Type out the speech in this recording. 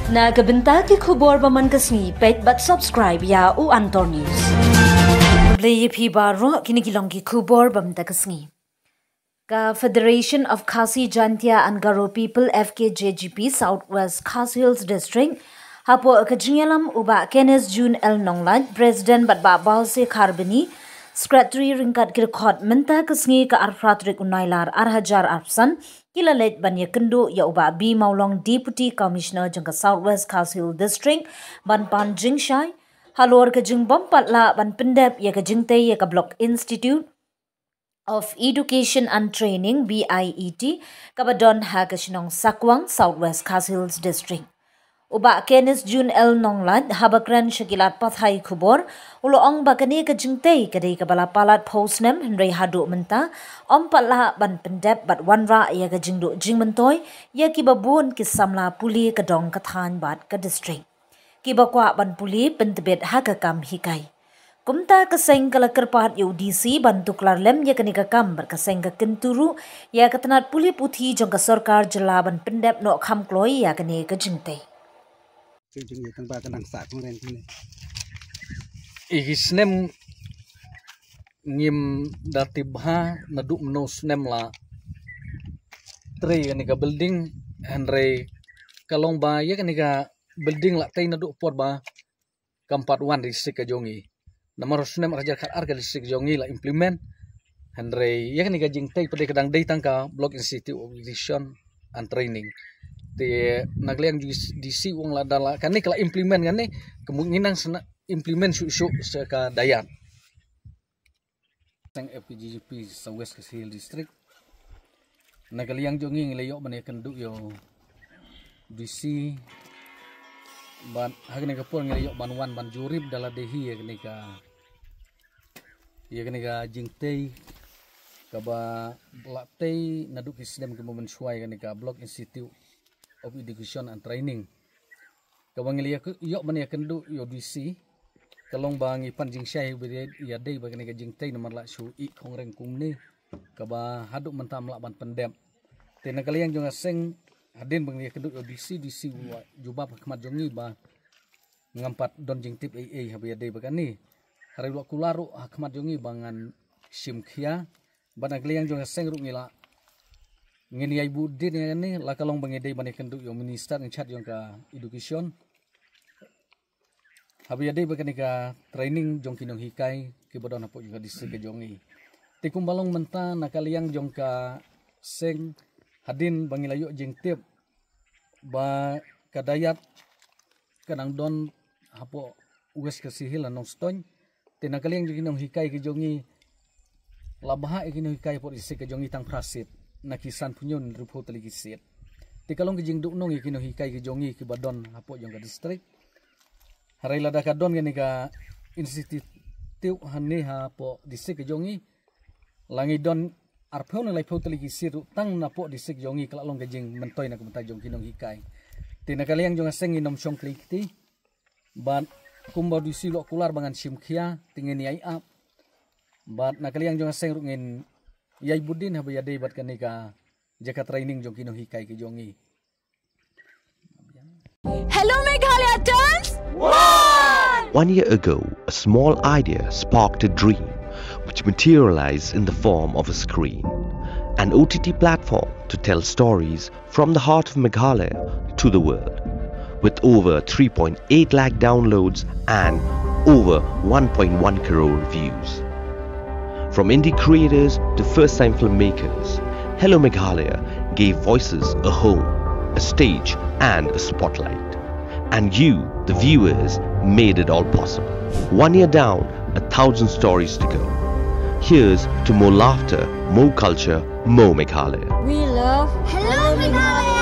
Na kabenta ki khubor baman kasni pet but subscribe ya u Antor News. Blay phi baro kini kilong ki khubor bamta kasni. Ka Federation of Khasi Jantia and Garo People FKJGP Southwest Khasi Hills District hapo kajingalam uba Kenneth June L Nonglan President bat ba Bause Kharbani Secretary ringkat kirkhot menta kasngi ka arfratrik unailar arhajar arfsan kilalet banya kendo ya uba B Maulong Deputy Commissioner jangka Southwest Khasi Hills District ban pan jingshai halor ka jingbam patla ban pendep ya ka jingte ya ka Block Institute of Education and Training BIET kabadon ha ka sinong Sakwang Southwest Khasi Hills District. Uba Kenneth June L Nonglat habakran shakilat pathai khubor uloong bakani ka jingtei kadai ka balapalat postnem henry hadu menta patla ban pendep bat wanra ya ka jingdu jingmentoy ya ki babun ki samla puli ka dong kathan bat ka district ki bakwa ban puli pentebet ha ka kam hikai kumta kaseng kala kerpat UDC bantu klarlem ya kani ka kam ber kaseng ka kenturu ya katanat puli puthi jong ka sarkar jela ban pendep no kham kloi ya kani ka jingtei Jeng tang ba kanang sa kong ren kini. Igisnem ngim datibha naduk no snem la tre ni ka building henry kalong ba ya ni ka building la tay naduk por ba kampat wan district ka jongi namar snem raja khat arga district jongi la implement henry ya ni ka jing tay pade kadang day tangka Block Institute of Education and Training te nagliang DC wong ladala kani kala implement kani kemungkinan implement su seka dayan sang FKJGP Southwest Khasi Hills District nagliang jongi ngelayo bane kendu yo DC ban hagni kapur ngelayo banwan ban jurib dala dehi ya kani ka jingtei kaba latei naduk sistem kemumen suai kani ka Block Institute of Education and Training. Kawang liya yok man ya kendu yo DC kalong bangi panjing syai beri ya dei bagani ka jingtei nomor la su I kongreng kumni kaba haduk mentam la ban pendem. Tena kaliang jonga seng hadin bangi ya kendu yo DC juba khmat jongi ba ngampat don jingtip AA habi ya dei bagani. Hari lu kularu khmat jongi bangan simkhia ban kaliang jonga seng ru ngila ngeni ai budin ya ni la kalong bangedai bane kendu yo minister in charge yung ka education habi adai bagani ka training jong kinong hikai ki bodon hapo yung ka district ka jongi tikum balong menta nakaliang jong ka seng hadin bangilayo jeng tip ba kadayat kanang don hapo West Khasi Hills anong stone tinakaliang jong kinong hikai ki jongi labaha kinong hikai po district ka jongi tang prasit nakisan punyon rupo taligisit. Ti kalong kijing duknong ikino hikai kijongi kibadon hapo yung ka district. Haray lada ka don gani ka institute hani hapo district kijongi. Langi don arpeo na laipo taligisit tang napo district kijongi kalalong kijing mentoy na kumunta yung kinong hikai. Ti nakaliang yung aseng inom syong klikti. Ban kumbaw disilo kular bangan simkia tingin ni up. Ban nakaliang yung aseng rungin yai budin habi yadei bat kanika jaka training jong kinong hikai ki jongi. Hello Meghalaya turns 1 year ago, a small idea sparked a dream which materialized in the form of a screen, an OTT platform to tell stories from the heart of Meghalaya to the world. With over 3.8 lakh downloads and over 1.1 crore views. From indie creators to first-time filmmakers, Hello Meghalaya gave voices a home, a stage and a spotlight. And you, the viewers, made it all possible. 1 year down, 1,000 stories to go. Here's to more laughter, more culture, more Meghalaya. We love Hello Meghalaya.